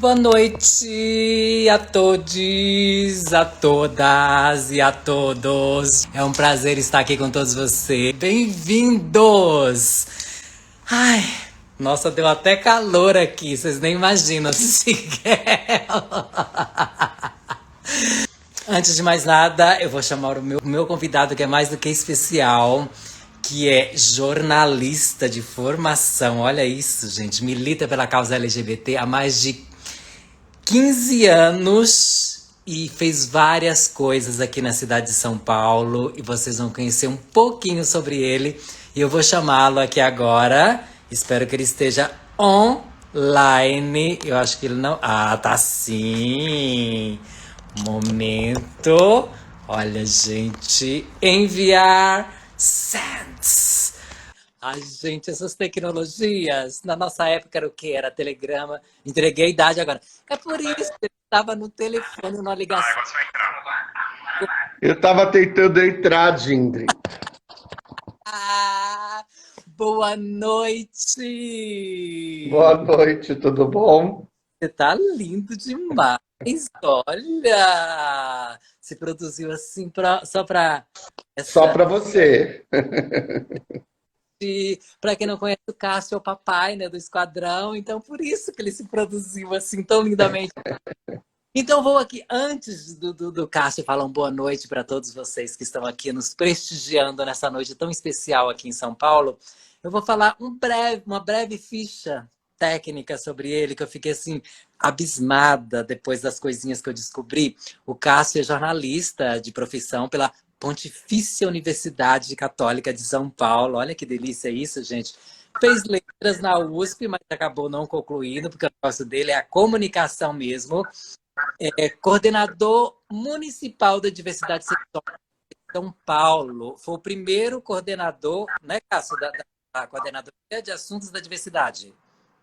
Boa noite a todos, a todas e a todos. É um prazer estar aqui com todos vocês. Bem-vindos! Ai, nossa, deu até calor aqui, vocês nem imaginam, Miguel. Antes de mais nada, eu vou chamar o meu convidado, que é mais do que especial, que é jornalista de formação. Olha isso, gente. Milita pela causa LGBT há mais de 15 anos e fez várias coisas aqui na cidade de São Paulo. E vocês vão conhecer um pouquinho sobre ele. E eu vou chamá-lo aqui agora. Espero que ele esteja online. Eu acho que ele não. Ah, tá sim. Momento. Olha, gente. Enviar. Sends. Ai, gente, essas tecnologias. Na nossa época era o quê? Era telegrama. Entreguei a idade agora. É por isso que eu estava no telefone, numa ligação. Eu estava tentando entrar, Jindri. Ah, boa noite! Boa noite, tudo bom? Você tá lindo demais. Olha! Se produziu assim só para Só essa. para você. Para quem não conhece, o Cássio é o papai, né, do Esquadrão, então por isso que ele se produziu assim tão lindamente. Então vou aqui, antes do Cássio falar uma boa noite para todos vocês que estão aqui nos prestigiando nessa noite tão especial aqui em São Paulo, eu vou falar uma breve ficha técnica sobre ele, que eu fiquei assim, abismada depois das coisinhas que eu descobri. O Cássio é jornalista de profissão pela Pontifícia Universidade Católica de São Paulo. Olha que delícia isso, gente. Fez letras na USP, mas acabou não concluindo, porque o negócio dele é a comunicação mesmo. É coordenador municipal da diversidade sexual de São Paulo. Foi o primeiro coordenador, né, Cássio, da Coordenadoria de Assuntos da Diversidade.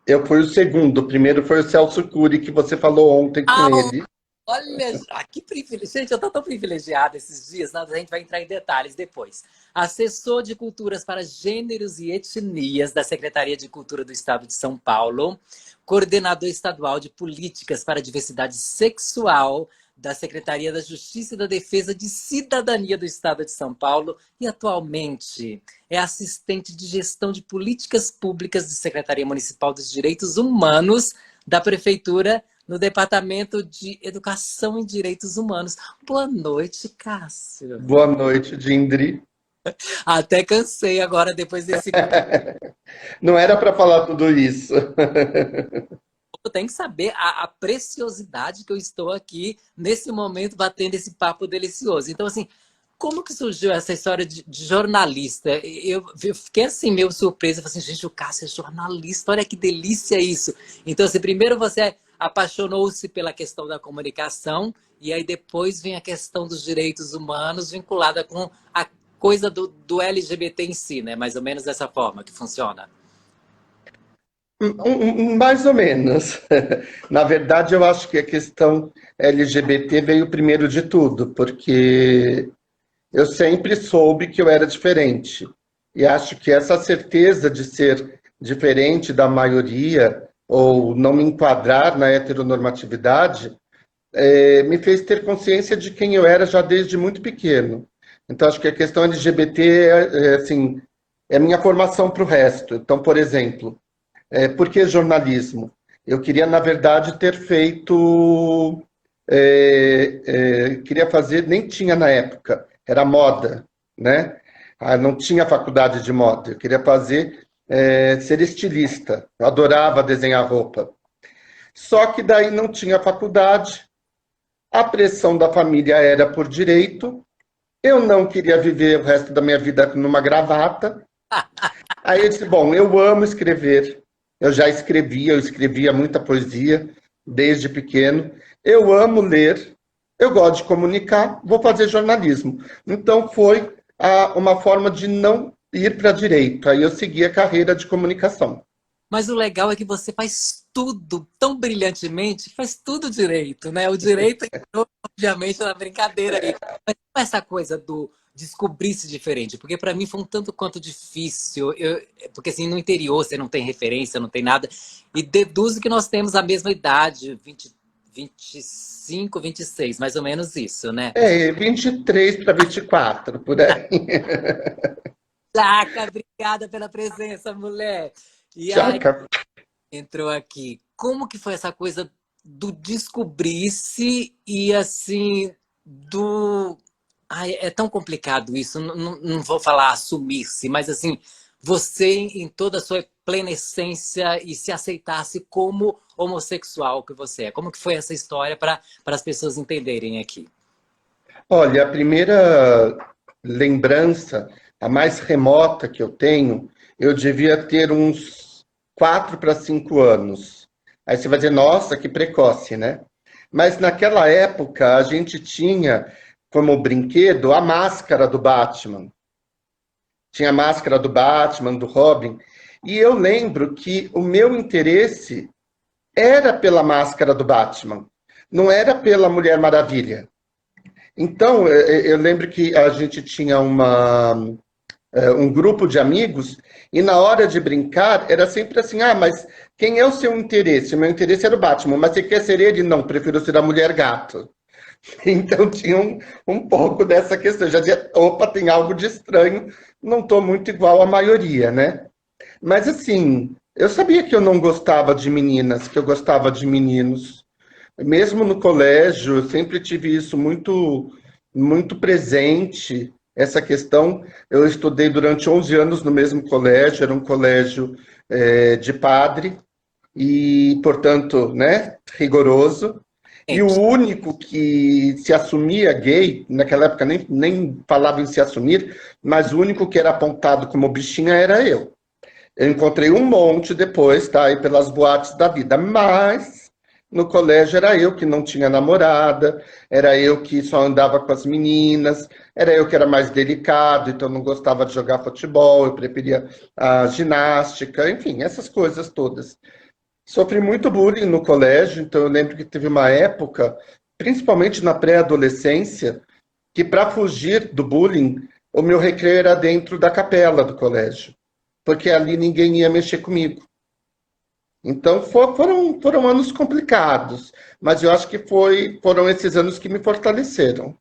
Eu fui o segundo. O primeiro foi o Celso Cury, que você falou ontem com Ah, ele. olha, que privilégio. Gente, eu estou tão privilegiada esses dias, né? A gente vai entrar em detalhes depois. Assessor de Culturas para Gêneros e Etnias da Secretaria de Cultura do Estado de São Paulo, coordenador estadual de Políticas para a Diversidade Sexual da Secretaria da Justiça e da Defesa de Cidadania do Estado de São Paulo e atualmente é assistente de gestão de políticas públicas da Secretaria Municipal dos Direitos Humanos da Prefeitura no Departamento de Educação e Direitos Humanos. Boa noite, Cássio. Boa noite, Jindri. Até cansei agora, depois desse... Não era para falar tudo isso. Eu tenho que saber a preciosidade que eu estou aqui, nesse momento, batendo esse papo delicioso. Então, assim, como que surgiu essa história de jornalista? Eu fiquei assim, meio surpresa. Falei assim, gente, o Cássio é jornalista, olha que delícia isso. Então, assim, primeiro você apaixonou-se pela questão da comunicação, e aí depois vem a questão dos direitos humanos, vinculada com a coisa do LGBT em si, né? Mais ou menos dessa forma que funciona. Mais ou menos. Na verdade, eu acho que a questão LGBT veio primeiro de tudo, porque eu sempre soube que eu era diferente. E acho que essa certeza de ser diferente da maioria, ou não me enquadrar na heteronormatividade, me fez ter consciência de quem eu era já desde muito pequeno. Então, acho que a questão LGBT assim, é minha formação para o resto. Então, por exemplo, por que jornalismo? Eu queria, na verdade, ter feito. Queria fazer, nem tinha na época, era moda, né? Não tinha faculdade de moda. Eu queria fazer, ser estilista. Eu adorava desenhar roupa. Só que daí não tinha faculdade, a pressão da família era por direito, eu não queria viver o resto da minha vida numa gravata. Aí eu disse, bom, eu amo escrever, eu escrevia muita poesia desde pequeno, eu amo ler, eu gosto de comunicar, vou fazer jornalismo. Então foi uma forma de não ir para direito, aí eu segui a carreira de comunicação. Mas o legal é que você faz tudo tão brilhantemente, que faz tudo direito, né? O direito entrou, obviamente, na brincadeira aí. Mas essa coisa descobrir-se diferente? Porque para mim foi um tanto quanto difícil, porque assim, no interior você não tem referência, não tem nada, e deduzo que nós temos a mesma idade, 25, 26, mais ou menos isso, né? 23 para 24, por aí. Jaca, obrigada pela presença, mulher. E aí Tchaca. entrou aqui. Como que foi essa coisa do descobrir-se e assim, do. Ai, é tão complicado isso, não vou falar assumir-se, mas assim, você em toda a sua plena essência e se aceitasse como homossexual que você é. Como que foi essa história para as pessoas entenderem aqui? Olha, a primeira lembrança, a mais remota que eu tenho, eu devia ter uns 4 para 5 anos. Aí você vai dizer, nossa, que precoce, né? Mas naquela época a gente tinha como brinquedo a máscara do Batman. Tinha a máscara do Batman, do Robin. E eu lembro que o meu interesse era pela máscara do Batman, não era pela Mulher Maravilha. Então, eu lembro que a gente tinha um grupo de amigos e na hora de brincar era sempre assim, ah, mas quem é o seu interesse? O meu interesse era o Batman, mas você quer ser ele? Não, prefiro ser a Mulher Gato. Então tinha um pouco dessa questão. Já dizia, opa, tem algo de estranho, não estou muito igual à maioria, né? Mas assim, eu sabia que eu não gostava de meninas, que eu gostava de meninos. Mesmo no colégio, eu sempre tive isso muito presente, essa questão. Eu estudei durante 11 anos no mesmo colégio, era um colégio de padre, e, portanto, né, rigoroso. E o Gente, único que se assumia gay, naquela época nem falava em se assumir, mas o único que era apontado como bichinha era eu. Eu encontrei um monte depois, tá? Aí pelas boates da vida. Mas no colégio era eu que não tinha namorada, era eu que só andava com as meninas, era eu que era mais delicado, então não gostava de jogar futebol, eu preferia a ginástica, enfim, essas coisas todas. Sofri muito bullying no colégio, então eu lembro que teve uma época, principalmente na pré-adolescência, que para fugir do bullying, o meu recreio era dentro da capela do colégio, porque ali ninguém ia mexer comigo. Então foram anos complicados, mas eu acho que foram esses anos que me fortaleceram.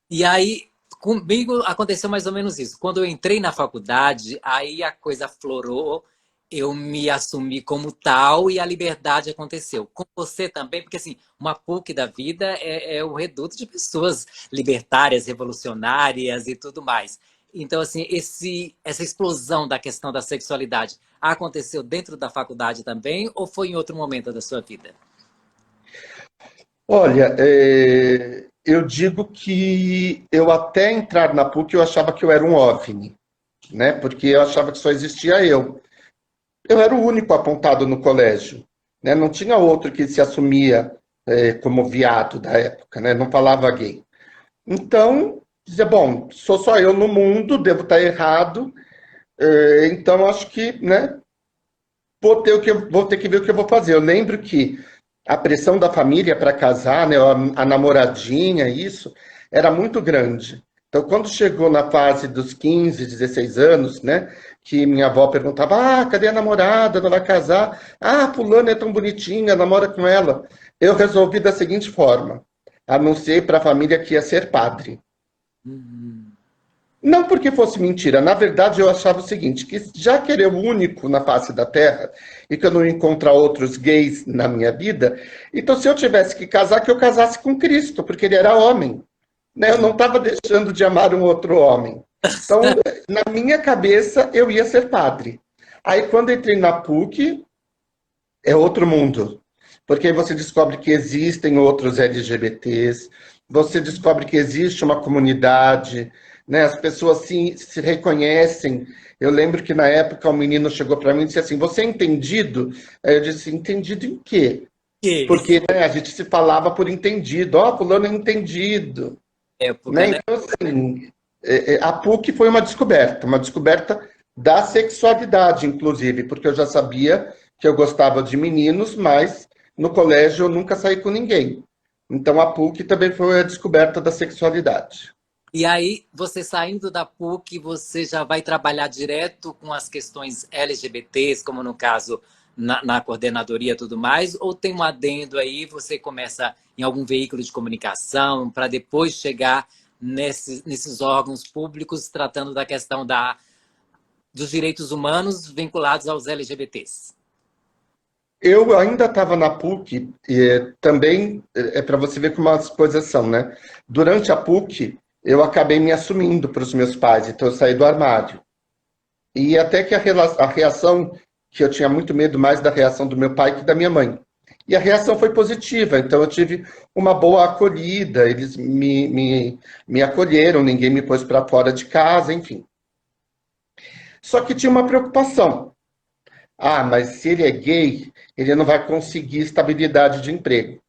e aí, comigo aconteceu mais ou menos isso. Quando eu entrei na faculdade, aí a coisa florou, eu me assumi como tal e a liberdade aconteceu. Com você também, porque assim, uma PUC da vida é o reduto de pessoas libertárias, revolucionárias e tudo mais. Então, assim, essa explosão da questão da sexualidade aconteceu dentro da faculdade também ou foi em outro momento da sua vida? Olha, eu digo que eu até entrar na PUC eu achava que eu era um OVNI, né? Porque eu achava que só existia eu. Eu era o único apontado no colégio, né? Não tinha outro que se assumia como viado da época, né? Não falava gay. Então, dizia, bom, sou só eu no mundo, devo estar errado, então acho que, né, vou ter que ver o que eu vou fazer. Eu lembro que a pressão da família para casar, né, a namoradinha, isso, era muito grande. Então, quando chegou na fase dos 15, 16 anos, né, que minha avó perguntava, ah, cadê a namorada, não vai casar? Ah, fulana é tão bonitinha, namora com ela. Eu resolvi da seguinte forma, anunciei para a família que ia ser padre. Hum. Não porque fosse mentira, na verdade eu achava o seguinte, que já que ele é o único na face da Terra e que eu não ia encontrar outros gays na minha vida, então se eu tivesse que casar, que eu casasse com Cristo, porque ele era homem, né? Eu não estava deixando de amar um outro homem. Então, na minha cabeça, eu ia ser padre. Aí quando entrei na PUC, é outro mundo, porque aí você descobre que existem outros LGBTs, você descobre que existe uma comunidade, né? As pessoas se reconhecem. Eu lembro que na época um menino chegou para mim e disse assim, você é entendido? Aí eu disse, entendido em quê? Que Porque né, a gente se falava por entendido, ó, fulano é entendido, época, né? né? Então, assim, a PUC foi uma descoberta da sexualidade, inclusive, porque eu já sabia que eu gostava de meninos, mas no colégio eu nunca saí com ninguém. Então a PUC também foi a descoberta da sexualidade. E aí, você saindo da PUC, você já vai trabalhar direto com as questões LGBTs, como no caso na coordenadoria e tudo mais, ou tem um adendo aí, você começa em algum veículo de comunicação para depois chegar nesses órgãos públicos tratando da questão dos direitos humanos vinculados aos LGBTs? Eu ainda estava na PUC, e também é para você ver como as coisas são, né? Durante a PUC, eu acabei me assumindo para os meus pais, então eu saí do armário. E até que a reação, que eu tinha muito medo mais da reação do meu pai que da minha mãe. E a reação foi positiva, então eu tive uma boa acolhida, eles me acolheram, ninguém me pôs para fora de casa, enfim. Só que tinha uma preocupação. Ah, mas se ele é gay, ele não vai conseguir estabilidade de emprego.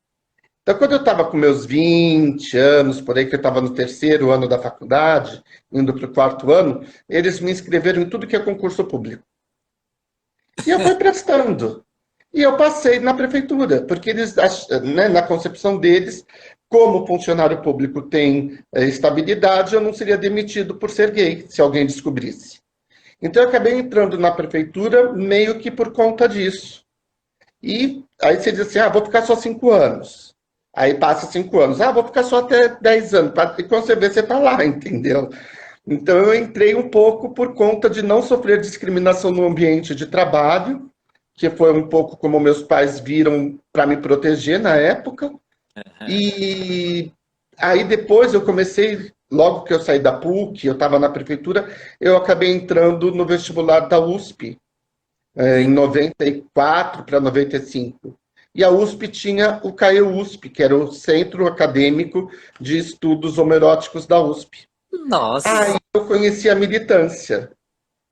Então, quando eu estava com meus 20 anos, por aí que eu estava no terceiro ano da faculdade, indo para o quarto ano, eles me inscreveram em tudo que é concurso público. E eu fui prestando. E eu passei na prefeitura, porque eles, né, na concepção deles, como funcionário público tem estabilidade, eu não seria demitido por ser gay, se alguém descobrisse. Então, eu acabei entrando na prefeitura meio que por conta disso. E aí você diz assim, ah, vou ficar só 5 anos. Aí passa 5 anos, ah, vou ficar só até 10 anos. E quando você vê, você está lá, entendeu? Então eu entrei um pouco por conta de não sofrer discriminação no ambiente de trabalho, que foi um pouco como meus pais viram para me proteger na época. E aí depois eu comecei, logo que eu saí da PUC, eu estava na prefeitura, eu acabei entrando no vestibular da USP, em 94 para 95. E a USP tinha o CAEUSP, que era o Centro Acadêmico de Estudos Homoeróticos da USP. Nossa! Aí eu conheci a militância.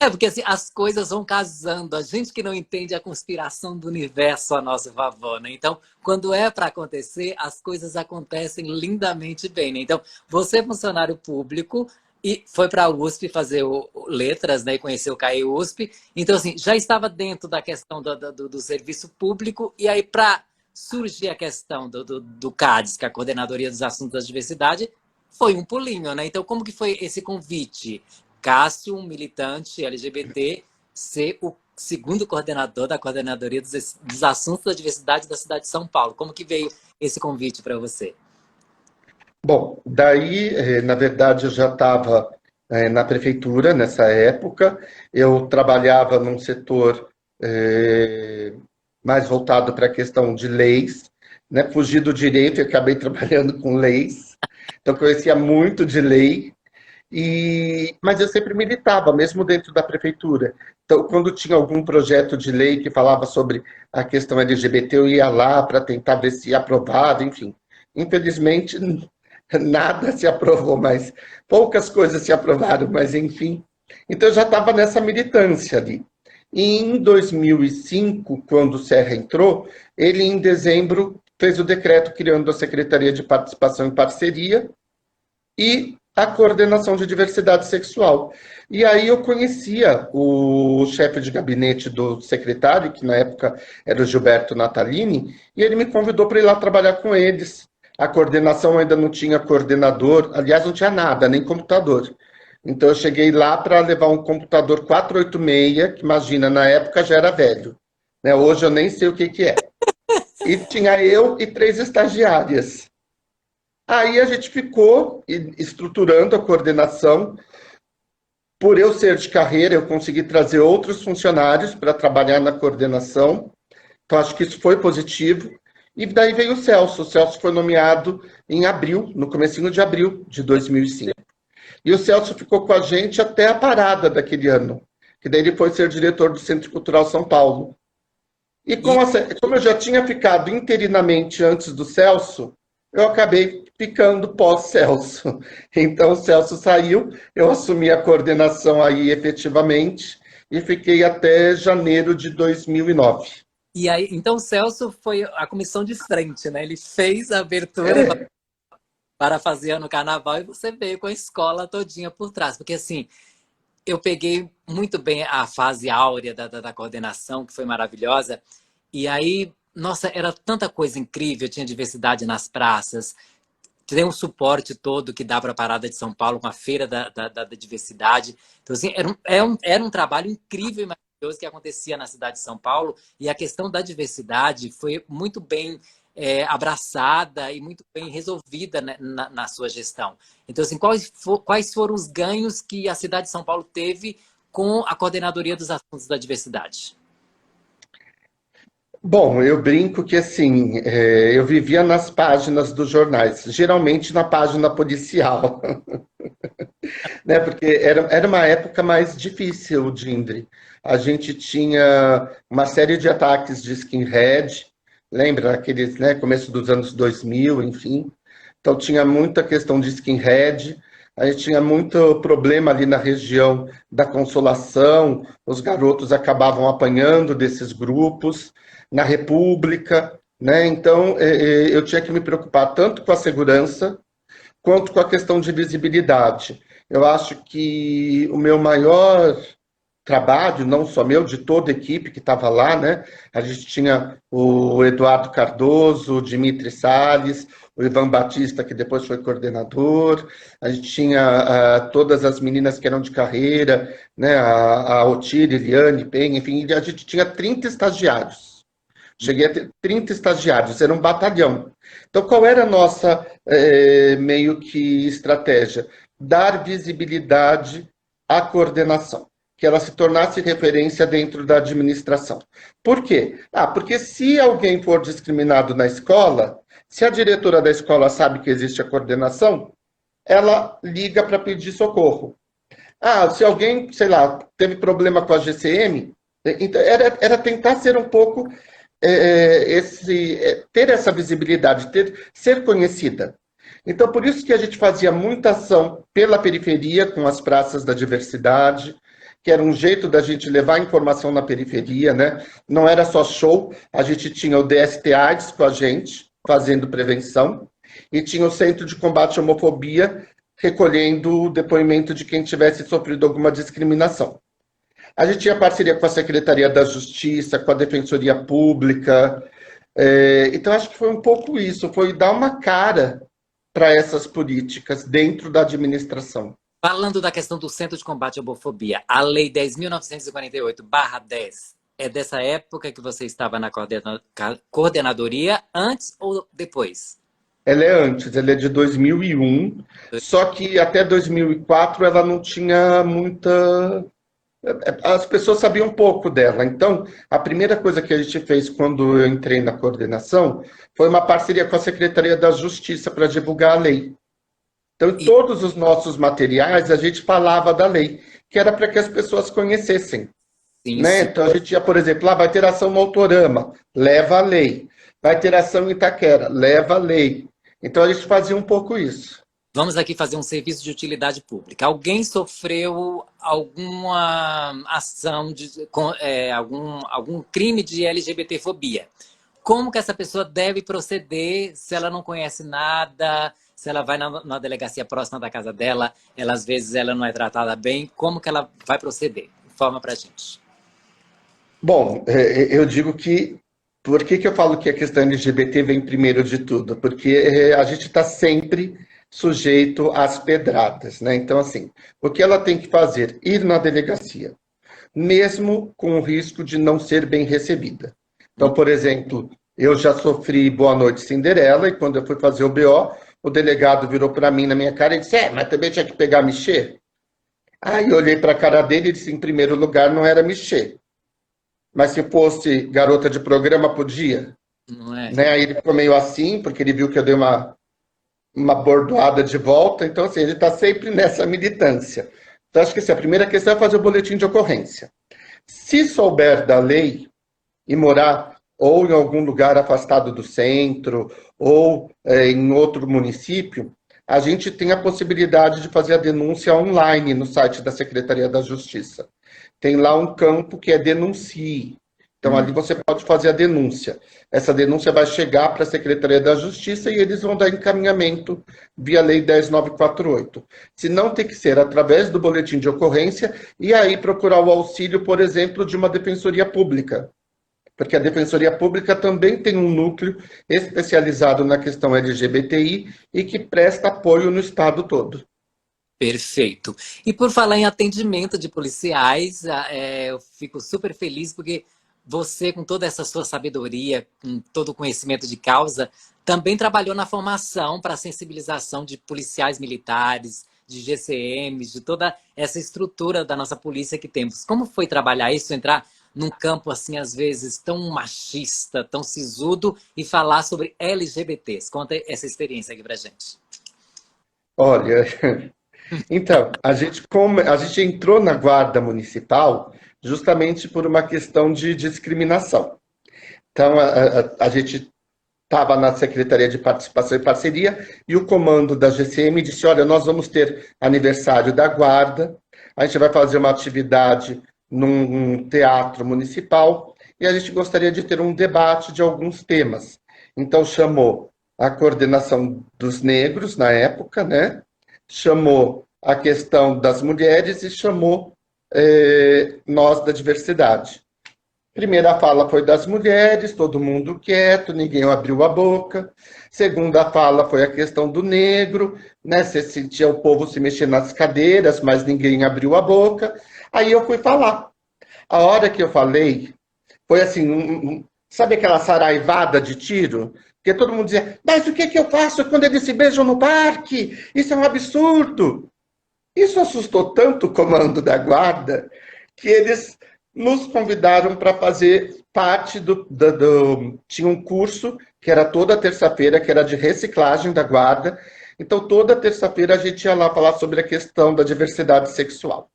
É, porque assim, as coisas vão casando. A gente que não entende a conspiração do universo a nosso favor, né? Então, quando é para acontecer, as coisas acontecem lindamente bem, né? Então, você é funcionário público e foi para a USP fazer letras, né? E conhecer o CAE USP. Então, assim, já estava dentro da questão do serviço público. E aí, para surgir a questão do CADES, que é a Coordenadoria dos Assuntos da Diversidade, foi um pulinho, né? Então, como que foi esse convite? Cássio, um militante LGBT, ser o segundo coordenador da Coordenadoria dos Assuntos da Diversidade da cidade de São Paulo. Como que veio esse convite para você? Bom, daí, na verdade, eu já estava na prefeitura nessa época. Eu trabalhava num setor mais voltado para a questão de leis, né? Fugi do direito e acabei trabalhando com leis. Então, conhecia muito de lei. Mas eu sempre militava, mesmo dentro da prefeitura. Então, quando tinha algum projeto de lei que falava sobre a questão LGBT, eu ia lá para tentar ver se aprovava, enfim. Infelizmente, nada se aprovou, mas poucas coisas se aprovaram, mas enfim. Então, eu já estava nessa militância ali. E em 2005, quando o Serra entrou, ele, em dezembro, fez o decreto criando a Secretaria de Participação em Parceria, e a coordenação de diversidade sexual. E aí eu conhecia o chefe de gabinete do secretário, que na época era o Gilberto Natalini, e ele me convidou para ir lá trabalhar com eles. A coordenação ainda não tinha coordenador, aliás, não tinha nada, nem computador. Então eu cheguei lá para levar um computador 486, que imagina, na época já era velho. Né? Hoje eu nem sei o que é. E tinha eu e 3 estagiárias. Aí a gente ficou estruturando a coordenação. Por eu ser de carreira, eu consegui trazer outros funcionários para trabalhar na coordenação. Então, acho que isso foi positivo. E daí veio o Celso. O Celso foi nomeado em abril, no comecinho de abril de 2005. E o Celso ficou com a gente até a parada daquele ano, que daí ele foi ser diretor do Centro Cultural São Paulo. E como eu já tinha ficado interinamente antes do Celso, eu acabei ficando pós-Celso. Então, o Celso saiu, eu assumi a coordenação aí efetivamente e fiquei até janeiro de 2009. E aí, então o Celso foi a comissão de frente, né? Ele fez a abertura É, para fazer no carnaval e você veio com a escola todinha por trás. Porque assim, eu peguei muito bem a fase áurea da coordenação, que foi maravilhosa. E aí, nossa, era tanta coisa incrível, tinha diversidade nas praças, tem um suporte todo que dá para a Parada de São Paulo com a Feira da Diversidade. Então, assim, era um trabalho incrível e maravilhoso que acontecia na cidade de São Paulo, e a questão da diversidade foi muito bem abraçada e muito bem resolvida, né, na sua gestão. Então, assim, quais foram os ganhos que a cidade de São Paulo teve com a Coordenadoria dos Assuntos da Diversidade? Bom, eu brinco que assim, eu vivia nas páginas dos jornais, geralmente na página policial, né? Porque era uma época mais difícil, Dindri. A gente tinha uma série de ataques de skinhead, lembra aqueles, né, começo dos anos 2000, enfim. Então tinha muita questão de skinhead, a gente tinha muito problema ali na região da Consolação, os garotos acabavam apanhando desses grupos, na República, né? Então eu tinha que me preocupar tanto com a segurança quanto com a questão de visibilidade. Eu acho que o meu maior trabalho, não só meu, de toda a equipe que estava lá, né? A gente tinha o Eduardo Cardoso, o Dimitri Salles, o Ivan Batista, que depois foi coordenador, a gente tinha todas as meninas que eram de carreira, né? A Otília, Eliane, Penha, enfim, a gente tinha 30 estagiários. Cheguei a ter 30 estagiários, era um batalhão. Então, qual era a nossa meio que estratégia? Dar visibilidade à coordenação, que ela se tornasse referência dentro da administração. Por quê? Porque se alguém for discriminado na escola, se a diretora da escola sabe que existe a coordenação, ela liga para pedir socorro. Se alguém, sei lá, teve problema com a GCM, então era tentar ser um pouco ter essa visibilidade, ser conhecida. Então, por isso que a gente fazia muita ação pela periferia, com as praças da diversidade, que era um jeito da gente levar informação na periferia, né? Não era só show, a gente tinha o DST AIDS com a gente, fazendo prevenção, e tinha o Centro de Combate à Homofobia, recolhendo o depoimento de quem tivesse sofrido alguma discriminação. A gente tinha parceria com a Secretaria da Justiça, com a Defensoria Pública. Então, acho que foi um pouco isso, foi dar uma cara para essas políticas dentro da administração. Falando da questão do Centro de Combate à Homofobia, a Lei 10.948/10 é dessa época que você estava na coordenadoria, antes ou depois? Ela é antes, ela é de 2001, só que até 2004 ela não tinha muita... As pessoas sabiam pouco dela. Então, a primeira coisa que a gente fez quando eu entrei na coordenação foi uma parceria com a Secretaria da Justiça para divulgar a lei. Então, em todos os nossos materiais, a gente falava da lei, que era para que as pessoas conhecessem. Sim, né? sim. Então, a gente ia, por exemplo, vai ter ação no Autorama, leva a lei. Vai ter ação em Itaquera, leva a lei. Então, a gente fazia um pouco isso. Vamos aqui fazer um serviço de utilidade pública. Alguém sofreu alguma ação, algum crime de LGBTfobia. Como que essa pessoa deve proceder se ela não conhece nada, se ela vai na delegacia próxima da casa dela, às vezes ela não é tratada bem, como que ela vai proceder? Informa pra gente. Bom, eu digo que... Por que eu falo que a questão LGBT vem primeiro de tudo? Porque a gente está sempre sujeito às pedradas, né? Então, assim, o que ela tem que fazer? Ir na delegacia, mesmo com o risco de não ser bem recebida. Então, por exemplo, eu já sofri Boa Noite Cinderela, e quando eu fui fazer o BO, o delegado virou para mim na minha cara e disse, mas também tinha que pegar mexer? Aí eu olhei para a cara dele e disse, em primeiro lugar, não era mexer. Mas se fosse garota de programa, podia? Não é? Né? Aí ele ficou meio assim, porque ele viu que eu dei uma bordoada de volta. Então, assim, ele está sempre nessa militância. Então, acho que assim, a primeira questão é fazer o boletim de ocorrência. Se souber da lei e morar ou em algum lugar afastado do centro, ou em outro município, a gente tem a possibilidade de fazer a denúncia online no site da Secretaria da Justiça. Tem lá um campo que é denuncie. Então, ali você pode fazer a denúncia. Essa denúncia vai chegar para a Secretaria da Justiça e eles vão dar encaminhamento via Lei 10.948. Se não, tem que ser através do boletim de ocorrência e aí procurar o auxílio, por exemplo, de uma defensoria pública. porque a Defensoria Pública também tem um núcleo especializado na questão LGBTI e que presta apoio no estado todo. Perfeito. E por falar em atendimento de policiais, eu fico super feliz porque você, com toda essa sua sabedoria, com todo o conhecimento de causa, também trabalhou na formação para a sensibilização de policiais militares, de GCMs, de toda essa estrutura da nossa polícia que temos. Como foi trabalhar isso, entrar num campo assim, às vezes, tão machista, tão sisudo, e falar sobre LGBTs? Conta essa experiência aqui pra gente. Olha, então, a gente entrou na Guarda Municipal justamente por uma questão de discriminação. Então, a gente estava na Secretaria de Participação e Parceria e o comando da GCM disse, olha, nós vamos ter aniversário da Guarda, a gente vai fazer uma atividade num teatro municipal e a gente gostaria de ter um debate de alguns temas. Então, chamou a coordenação dos negros na época, né? Chamou a questão das mulheres e chamou nós da diversidade. Primeira fala foi das mulheres, todo mundo quieto, ninguém abriu a boca. Segunda fala foi a questão do negro, né? Você sentia o povo se mexer nas cadeiras, mas ninguém abriu a boca. Aí eu fui falar. A hora que eu falei, foi assim, sabe aquela saraivada de tiro? Porque todo mundo dizia, mas o que eu faço quando eles se beijam no parque? Isso é um absurdo. Isso assustou tanto o comando da guarda que eles nos convidaram para fazer parte Tinha um curso que era toda terça-feira, que era de reciclagem da guarda. Então, toda terça-feira a gente ia lá falar sobre a questão da diversidade sexual.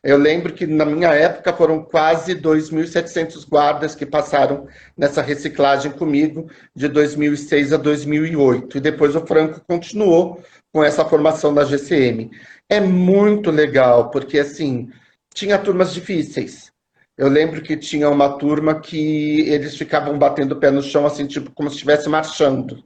Eu lembro que na minha época foram quase 2.700 guardas que passaram nessa reciclagem comigo de 2006 a 2008. E depois o Franco continuou com essa formação na GCM. É muito legal, porque assim, tinha turmas difíceis. Eu lembro que tinha uma turma que eles ficavam batendo o pé no chão, assim, tipo, como se estivesse marchando.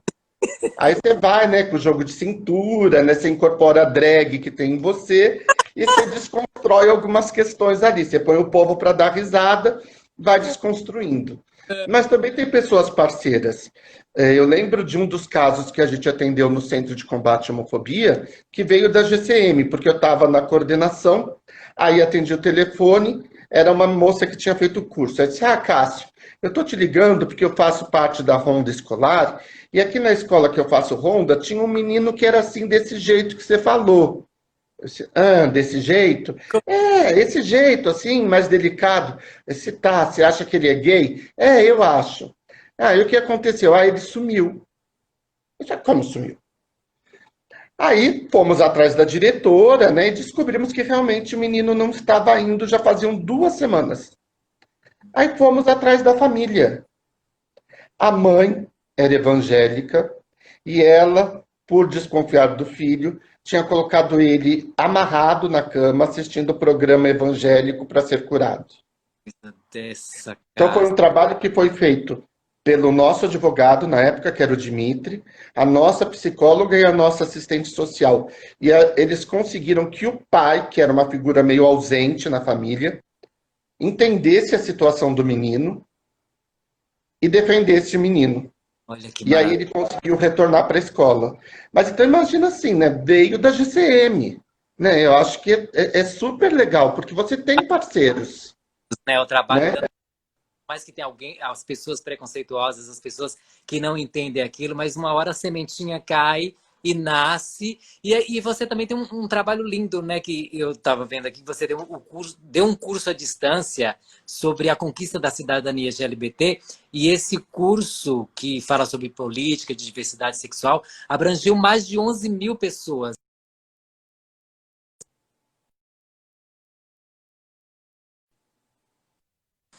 Aí você vai, né, com o jogo de cintura, né, você incorpora a drag que tem em você e você desconstrói algumas questões ali. Você põe o povo para dar risada, vai desconstruindo. Mas também tem pessoas parceiras. Eu lembro de um dos casos que a gente atendeu no Centro de Combate à Homofobia, que veio da GCM, porque eu estava na coordenação, aí atendi o telefone, era uma moça que tinha feito o curso. Ela disse, Cássio, eu estou te ligando porque eu faço parte da ronda escolar, e aqui na escola que eu faço ronda, tinha um menino que era assim, desse jeito que você falou. Eu disse, desse jeito? Esse jeito, assim, mais delicado. Eu disse, tá, você acha que ele é gay? Eu acho. E o que aconteceu? Ele sumiu. Eu disse, como sumiu? Aí fomos atrás da diretora, né, e descobrimos que realmente o menino não estava indo, já faziam 2 semanas. Aí fomos atrás da família. A mãe era evangélica e ela, por desconfiar do filho, tinha colocado ele amarrado na cama, assistindo o programa evangélico para ser curado. Dessa Então foi casa. um trabalho que foi feito pelo nosso advogado, na época, que era o Dimitri, a nossa psicóloga e a nossa assistente social. E eles conseguiram que o pai, que era uma figura meio ausente na família, entendesse a situação do menino e defendesse o menino. Olha que E aí maravilha. ele conseguiu retornar para a escola. Mas então imagina assim, né? Veio da GCM. Né? Eu acho que é super legal, porque você tem parceiros. Né, o trabalho Né? da mais que tem alguém, as pessoas preconceituosas, as pessoas que não entendem aquilo, mas uma hora a sementinha cai e nasce. E você também tem um trabalho lindo, né? Que eu estava vendo aqui, que você deu um curso à distância sobre a conquista da cidadania LGBT, e esse curso que fala sobre política de diversidade sexual abrangeu mais de 11 mil pessoas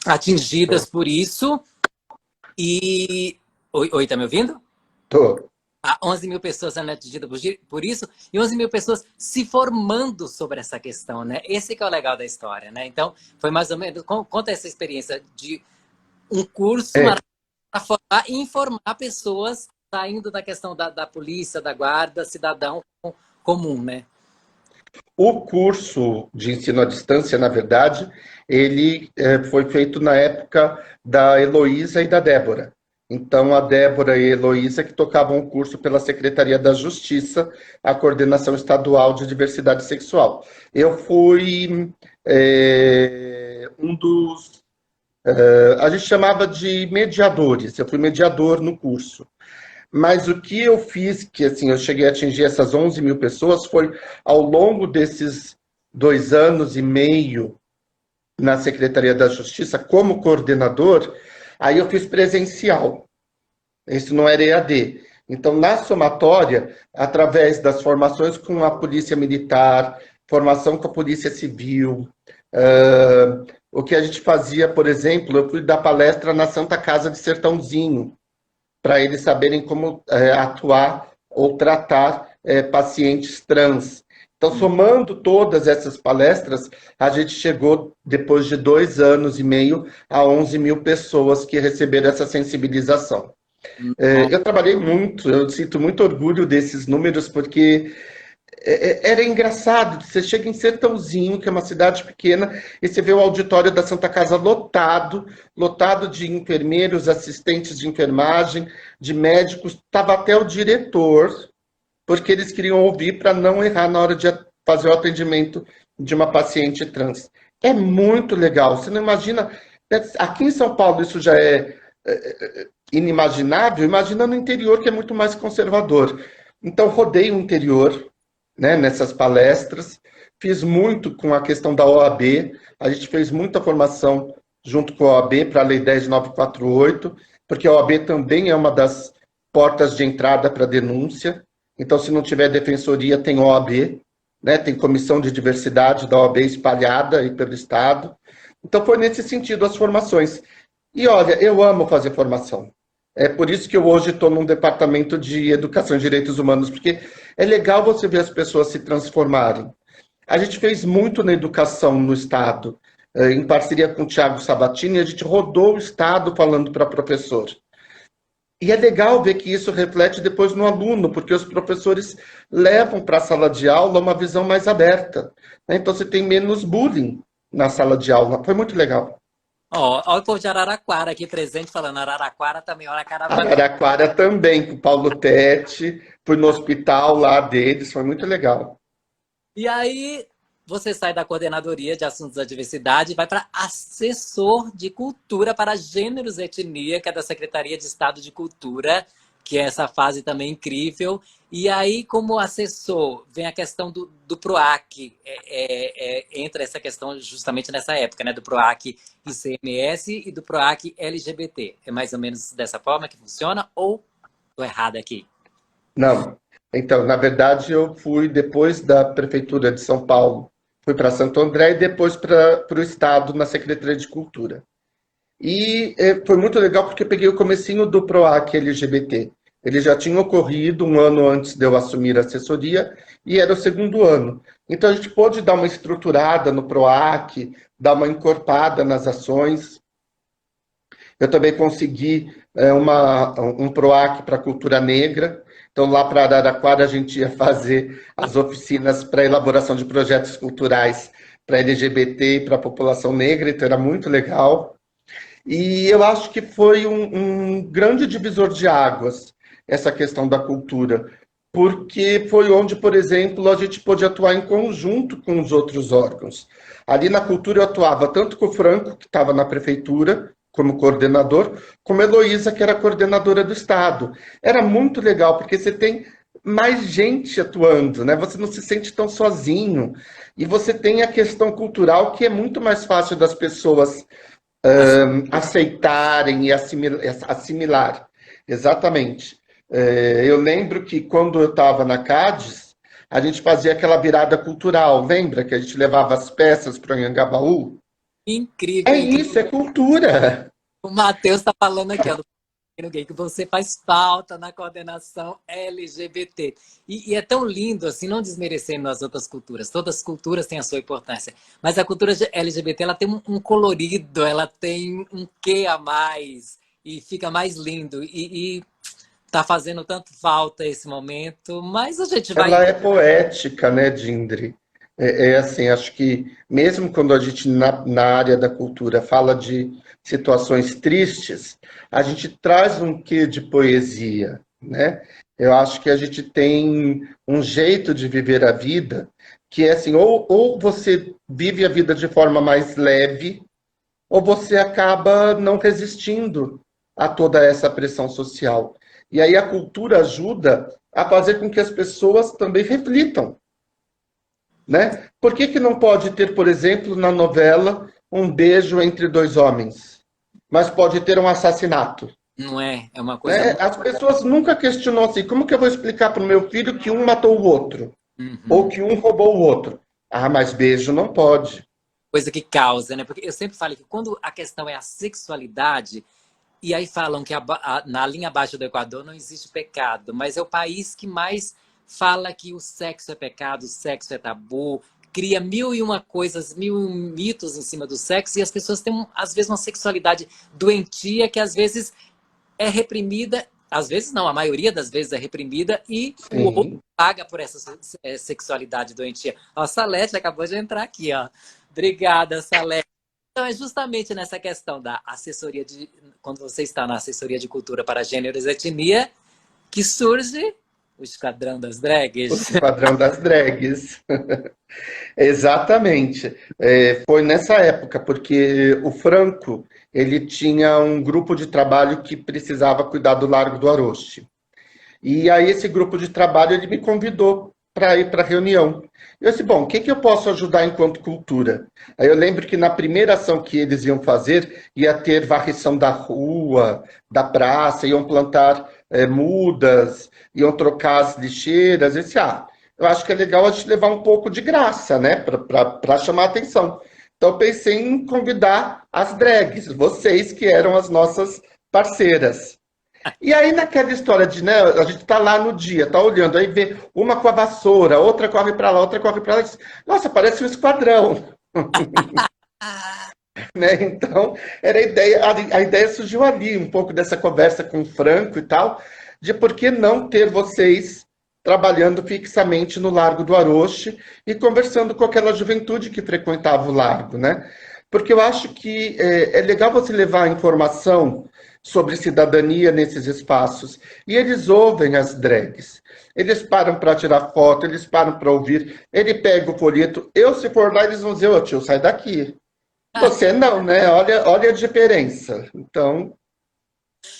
atingidas por isso. E. Oi, tá me ouvindo? Tô. 11 mil pessoas sendo atingidas por isso e 11 mil pessoas se formando sobre essa questão, né? Esse que é o legal da história, né? Então, foi mais ou menos... Conta essa experiência de um curso É, para formar e informar pessoas saindo da questão da polícia, da guarda, cidadão comum, né? O curso de ensino à distância, na verdade, ele foi feito na época da Heloísa e da Débora. Então, a Débora e a Heloísa que tocavam o curso pela Secretaria da Justiça, a Coordenação Estadual de Diversidade Sexual. Eu fui um dos... a gente chamava de mediadores, eu fui mediador no curso. Mas o que eu fiz, que assim, eu cheguei a atingir essas 11 mil pessoas, foi ao longo desses 2 anos e meio na Secretaria da Justiça, como coordenador, aí eu fiz presencial. Isso não era EAD. Então, na somatória, através das formações com a Polícia Militar, formação com a Polícia Civil, o que a gente fazia, por exemplo, eu fui dar palestra na Santa Casa de Sertãozinho, para eles saberem como atuar ou tratar pacientes trans. Então, somando todas essas palestras, a gente chegou, depois de 2 anos e meio, a 11 mil pessoas que receberam essa sensibilização. Eu trabalhei muito, eu sinto muito orgulho desses números, porque era engraçado, você chega em Sertãozinho, que é uma cidade pequena, e você vê o auditório da Santa Casa lotado, lotado de enfermeiros, assistentes de enfermagem, de médicos, estava até o diretor, porque eles queriam ouvir para não errar na hora de fazer o atendimento de uma paciente trans. É muito legal, você não imagina, aqui em São Paulo isso já é inimaginável, imagina no interior que é muito mais conservador. Então, rodei o interior, né, nessas palestras, fiz muito com a questão da OAB, a gente fez muita formação junto com a OAB para a Lei 10.948, porque a OAB também é uma das portas de entrada para denúncia, então se não tiver defensoria tem OAB, né, tem comissão de diversidade da OAB espalhada aí pelo Estado, então foi nesse sentido as formações. E olha, eu amo fazer formação. É por isso que eu hoje estou num departamento de educação e direitos humanos, porque é legal você ver as pessoas se transformarem. A gente fez muito na educação no Estado, em parceria com o Tiago Sabatini, a gente rodou o Estado falando para professor. E é legal ver que isso reflete depois no aluno, porque os professores levam para a sala de aula uma visão mais aberta, né? Então você tem menos bullying na sala de aula. Foi muito legal. Ó, ó o povo de Araraquara aqui presente falando, Araraquara também, olha a caravana. Araraquara também, com o Paulo Tete, fui no hospital lá deles, foi muito legal. E aí você sai da coordenadoria de assuntos da diversidade e vai para assessor de cultura para gêneros e etnia, que é da Secretaria de Estado de Cultura, que é essa fase também incrível. E aí, como assessor, vem a questão do PROAC, entra essa questão justamente nessa época, né? Do PROAC ICMS e do PROAC LGBT. É mais ou menos dessa forma que funciona? Ou estou errado aqui? Não. Então, na verdade, eu fui depois da Prefeitura de São Paulo, fui para Santo André e depois para o Estado, na Secretaria de Cultura. E foi muito legal porque eu peguei o comecinho do PROAC LGBT. Ele já tinha ocorrido um ano antes de eu assumir a assessoria e era o segundo ano. Então a gente pôde dar uma estruturada no PROAC, dar uma encorpada nas ações. Eu também consegui um PROAC para a cultura negra. Então lá para Araraquara a gente ia fazer as oficinas para elaboração de projetos culturais para LGBT e para a população negra, então era muito legal. E eu acho que foi um grande divisor de águas essa questão da cultura, porque foi onde, por exemplo, a gente pôde atuar em conjunto com os outros órgãos. Ali na cultura eu atuava tanto com o Franco, que estava na prefeitura, como coordenador, como a Heloísa, que era coordenadora do Estado. Era muito legal, porque você tem mais gente atuando, né? Você não se sente tão sozinho. E você tem a questão cultural, que é muito mais fácil das pessoas aceitarem e assimilar. Exatamente. Eu lembro que quando eu estava na CADES, a gente fazia aquela virada cultural, lembra? Que a gente levava as peças para o Anhangabaú? É Incrível, incrível. isso, é cultura. O Matheus está falando aqui, ó, que você faz falta na coordenação LGBT. E é tão lindo, assim, não desmerecendo as outras culturas. Todas as culturas têm a sua importância. Mas a cultura LGBT, ela tem um colorido, ela tem um quê a mais. E fica mais lindo. E tá fazendo tanto falta esse momento. Mas a gente vai... Ela é poética, né, Dindri? É assim, acho que mesmo quando a gente na área da cultura fala de situações tristes, a gente traz um quê de poesia, né? Eu acho que a gente tem um jeito de viver a vida que é assim, ou você vive a vida de forma mais leve, ou você acaba não resistindo a toda essa pressão social. E aí a cultura ajuda a fazer com que as pessoas também reflitam, né? Por que que não pode ter, por exemplo, na novela, um beijo entre dois homens, mas pode ter um assassinato? Não é? É uma coisa Né? muito. As pessoas nunca questionam assim, como que eu vou explicar para o meu filho que um matou o outro? Ou Uhum. que um roubou o outro? Ah, mas beijo não pode. Coisa que causa, né? Porque eu sempre falo que quando a questão é a sexualidade, e aí falam que na linha abaixo do Equador não existe pecado, mas é o país que mais fala que o sexo é pecado, o sexo é tabu, cria mil e uma coisas, mil e um mitos em cima do sexo, e as pessoas têm, às vezes, uma sexualidade doentia que às vezes é reprimida, às vezes não, a maioria das vezes é reprimida, e o outro Sim. paga por essa sexualidade doentia. Ó, a Salete acabou de entrar aqui, ó. Obrigada, Salete. Então, é justamente nessa questão da assessoria de. Quando você está na assessoria de cultura para gêneros e etnia, que surge o Esquadrão das O Drags. Esquadrão das Drags. Exatamente. Foi nessa época, porque o Franco, ele tinha um grupo de trabalho que precisava cuidar do Largo do Aroche. E aí esse grupo de trabalho, ele me convidou para ir para a reunião. Eu disse, bom, o que que eu posso ajudar enquanto cultura? Aí eu lembro que na primeira ação que eles iam fazer, ia ter varrição da rua, da praça, iam plantar mudas, iam trocar as lixeiras. Eu disse, eu acho que é legal a gente levar um pouco de graça, né, para chamar a atenção. Então eu pensei em convidar as drags, vocês que eram as nossas parceiras. E aí, naquela história de, né, a gente tá lá no dia, tá olhando, aí vê uma com a vassoura, outra corre para lá, outra corre para lá, e diz, nossa, parece um esquadrão, né? Então, era a ideia surgiu ali, um pouco dessa conversa com o Franco e tal, de por que não ter vocês trabalhando fixamente no Largo do Aroche e conversando com aquela juventude que frequentava o largo, né? Porque eu acho que é legal você levar a informação sobre cidadania nesses espaços. E eles ouvem as drags. Eles param para tirar foto, eles param para ouvir. Ele pega o folheto. Eu, se for lá, eles vão dizer, ô tio, sai daqui. Você não, né? Olha a diferença. Então,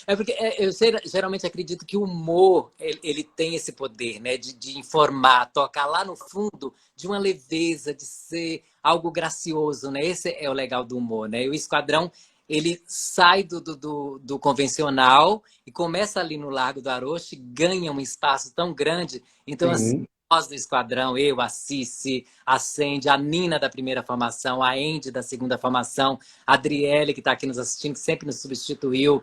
É porque eu geralmente acredito que o humor ele tem esse poder, né, de informar, tocar lá no fundo de uma leveza, de ser algo gracioso, né? Esse é o legal do humor, né? E o Esquadrão ele sai do convencional e começa ali no Largo do Aroche, ganha um espaço tão grande. Então, assim, sim. nós do Esquadrão, eu, a Cici, a Sandy, a Nina da primeira formação, a Andy da segunda formação, a Adriele, que está aqui nos assistindo, que sempre nos substituiu,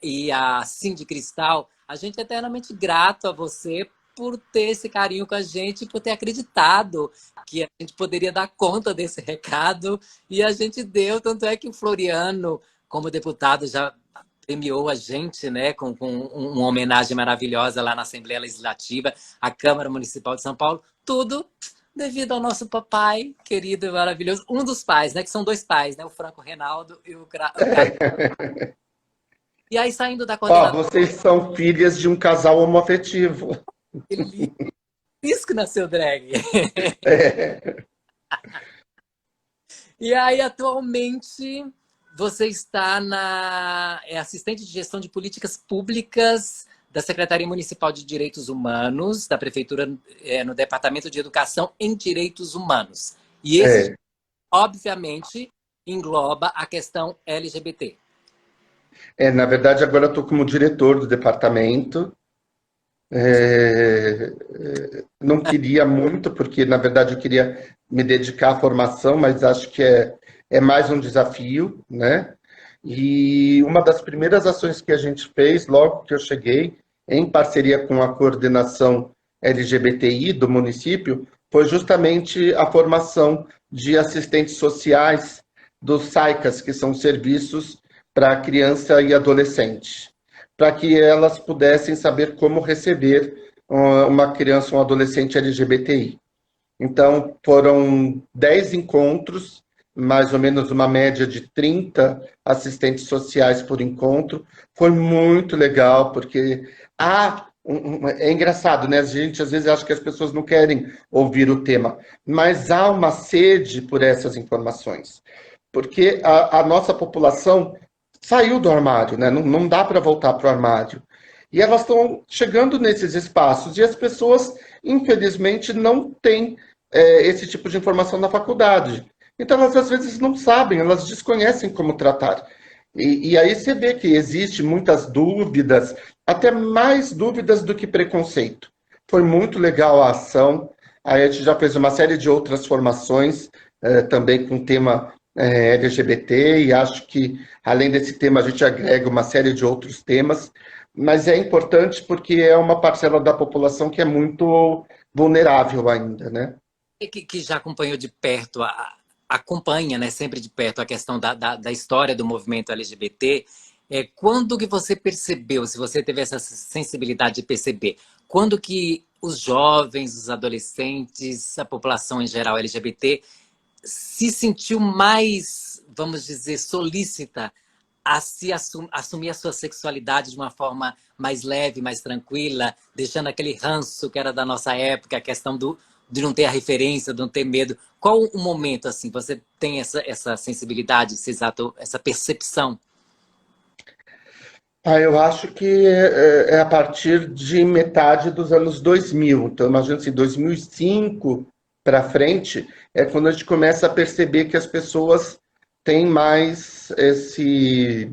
e a Cindy Cristal, a gente é eternamente grato a você por ter esse carinho com a gente, por ter acreditado que a gente poderia dar conta desse recado, e a gente deu, tanto é que o Floriano, como deputado, já premiou a gente, né, com uma homenagem maravilhosa lá na Assembleia Legislativa, a Câmara Municipal de São Paulo, tudo devido ao nosso papai querido e maravilhoso, um dos pais, né, que são dois pais, né, o Franco Renaldo e o Carlos. E aí, saindo da Ó, coordenação, vocês são filhas de um casal homoafetivo. isso que nasceu drag. É, E aí, atualmente, você está assistente de gestão de políticas públicas da Secretaria Municipal de Direitos Humanos, da Prefeitura, no Departamento de Educação em Direitos Humanos. E esse, é. obviamente, engloba a questão LGBT. Na verdade, agora eu estou como diretor do departamento. Não queria muito, porque na verdade eu queria me dedicar à formação, mas acho que é mais um desafio, né? E uma das primeiras ações que a gente fez, logo que eu cheguei, em parceria com a coordenação LGBTI do município, foi justamente a formação de assistentes sociais dos SAICAS, que são serviços para criança e adolescente, para que elas pudessem saber como receber uma criança ou um adolescente LGBTI. Então, foram 10 encontros, mais ou menos uma média de 30 assistentes sociais por encontro. Foi muito legal, porque é engraçado, né? A gente às vezes acha que as pessoas não querem ouvir o tema, mas há uma sede por essas informações, porque a nossa população saiu do armário, né? Não dá para voltar para o armário. E elas estão chegando nesses espaços, e as pessoas, infelizmente, não têm esse tipo de informação na faculdade. Então, elas às vezes não sabem, elas desconhecem como tratar. E aí você vê que existe muitas dúvidas, até mais dúvidas do que preconceito. Foi muito legal a ação. Aí a gente já fez uma série de outras formações, também com tema LGBT, e acho que, além desse tema, a gente agrega uma série de outros temas, mas é importante porque é uma parcela da população que é muito vulnerável ainda, né? E que já acompanhou de perto, acompanha, né, sempre de perto a questão da história do movimento LGBT, quando que você percebeu, se você teve essa sensibilidade de perceber, quando que os jovens, os adolescentes, a população em geral LGBT se sentiu mais, vamos dizer, solícita a se assumir a sua sexualidade de uma forma mais leve, mais tranquila, deixando aquele ranço que era da nossa época, a questão de não ter a referência, de não ter medo. Qual o momento, assim, você tem essa sensibilidade, essa percepção? Eu acho que é a partir de metade dos anos 2000. Então, imagina assim, 2005 para frente é quando a gente começa a perceber que as pessoas têm mais se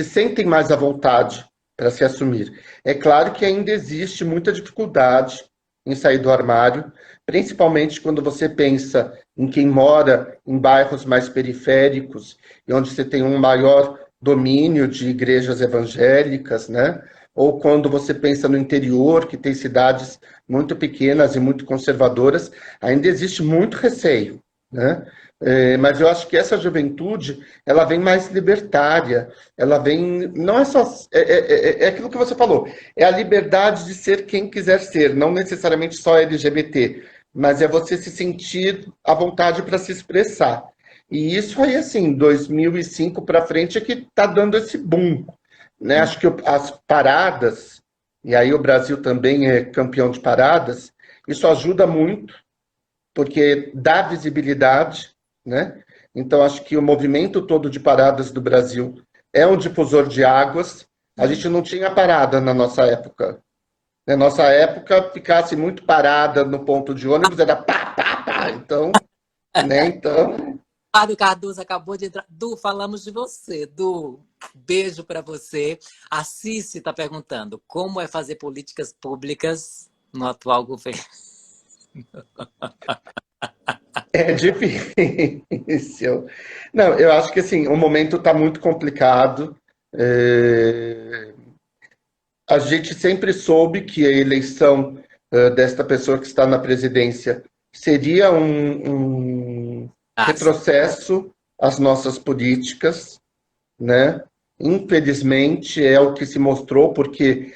sentem mais à vontade para se assumir. É claro que ainda existe muita dificuldade em sair do armário, principalmente quando você pensa em quem mora em bairros mais periféricos e onde você tem um maior domínio de igrejas evangélicas, né? Ou quando você pensa no interior, que tem cidades muito pequenas e muito conservadoras, ainda existe muito receio, né? Mas eu acho que essa juventude, ela vem mais libertária, ela vem, não é só, é aquilo que você falou, é a liberdade de ser quem quiser ser, não necessariamente só LGBT, mas é você se sentir à vontade para se expressar. E isso aí, assim, 2005 para frente é que está dando esse boom, né? Acho que as paradas, e aí o Brasil também é campeão de paradas, isso ajuda muito, porque dá visibilidade, né? Então, acho que o movimento todo de paradas do Brasil é um difusor de águas. A gente não tinha parada na nossa época. Na nossa época, ficasse muito parada no ponto de ônibus, era pá, pá, pá. Então, né? Então, Fábio Cardoso acabou de entrar. Du, falamos de você. Du, beijo para você. A Cici está perguntando como é fazer políticas públicas no atual governo. é difícil. Não, eu acho que assim, o momento está muito complicado. É, A gente sempre soube que a eleição desta pessoa que está na presidência seria um Ah, retrocesso às nossas políticas, né? Infelizmente é o que se mostrou, porque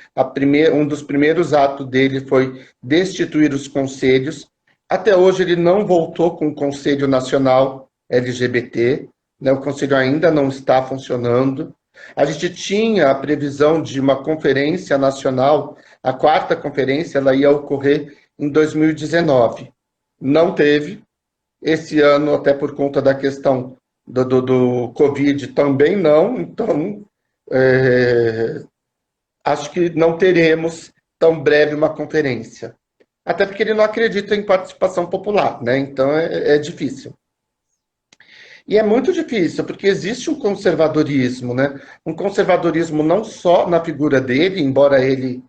um dos primeiros atos dele foi destituir os conselhos. Até hoje ele não voltou com o Conselho Nacional LGBT, né? O conselho ainda não está funcionando. A gente tinha a previsão de uma conferência nacional, a quarta conferência, ela ia ocorrer em 2019. Não teve. Esse ano, até por conta da questão do Covid, também não. Então, acho que não teremos tão breve uma conferência. Até porque ele não acredita em participação popular, né? Então, é difícil. E é muito difícil, porque existe um conservadorismo, né? Um conservadorismo não só na figura dele, embora ele